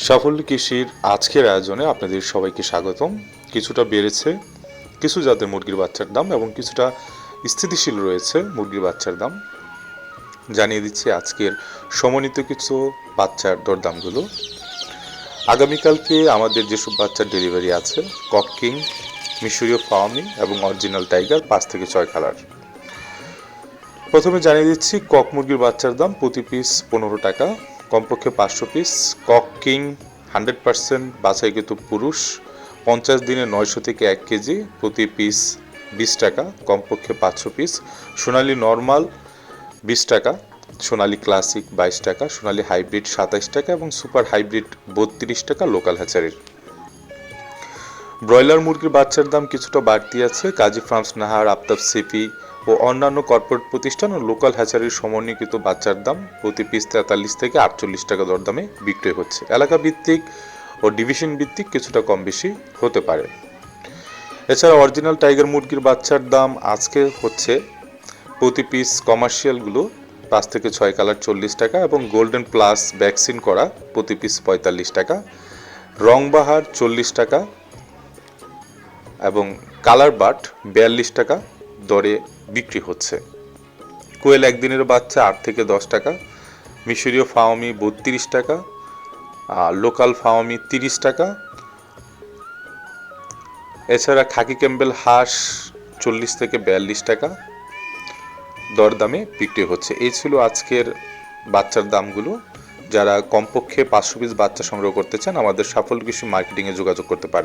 সাফল্য কৃষির আজকের আয়োজনে আপনাদের সবাইকে স্বাগতম। কিছুটা বেড়েছে কিছু জাতের মুরগির বাচ্চার দাম এবং কিছুটা স্থিতিশীল রয়েছে মুরগির বাচ্চার দাম। জানিয়ে দিচ্ছি আজকের সমন্বিত কিছু বাচ্চার দরদামগুলো। আগামীকালকে আমাদের যেসব বাচ্চার ডেলিভারি আছে, কক কিং, মিশরীয় ফাওমি এবং অরিজিনাল টাইগার 5 থেকে 6 কালার। প্রথমে জানিয়ে দিচ্ছি কক মুরগির বাচ্চার দাম প্রতি পিস 15 টাকা, কমপক্ষে 500 পিস। কক কিং 100% বাছাইকৃত পুরুষ, 50 দিনে 900 থেকে 1 কেজি, প্রতি পিস 20 টাকা, কমপক্ষে 500 পিস। সোনালী নর্মাল 20 টাকা, সোনালী ক্লাসিক 22 টাকা, সোনালী হাইব্রিড 27 টাকা এবং সুপার হাইব্রিড 32 টাকা লোকাল হ্যাচারির। ব্রয়লার মুরগির বাচ্চার দাম কিছুটা বাড়তি আছে। কাজী ফার্মস, নাহার, আফতাব সিপি ও অন্যান্য কর্পোরেট প্রতিষ্ঠান ও লোকাল হ্যাচারির সমন্বিত বাচ্চার দাম প্রতি পিস 43 থেকে 48 টাকা দরদামে বিক্রি হচ্ছে। এলাকা ভিত্তিক ও ডিভিশন ভিত্তিক কিছুটা কম বেশি হতে পারে। এছাড়া অরিজিনাল টাইগার মুরগির বাচ্চার দাম আজকে হচ্ছে প্রতি পিস কমার্শিয়ালগুলো 5 থেকে 6 কালার 40 টাকা এবং গোল্ডেন প্লাস ভ্যাকসিন করা প্রতি পিস 45 টাকা, রংবাহার 40 টাকা এবং কালার বাট 42 টাকা দরে বিক্রি হচ্ছে। কোয়েল একদিনের বাচ্চা 8 থেকে 10 টাকা, মিশরীয় ফাওমি 32 টাকা, লোকাল ফাওমি 30 টাকা। এছাড়া খাকি ক্যাম্বেল হাঁস 40 থেকে 42 টাকা দরদামে বিক্রি হচ্ছে। এই ছিল আজকের বাচ্চার দামগুলো। যারা কমপক্ষে 500 পিস বাচ্চা সংগ্রহ করতে চান আমাদের সাফল্য কৃষি মার্কেটিংয়ে যোগাযোগ করতে পারেন।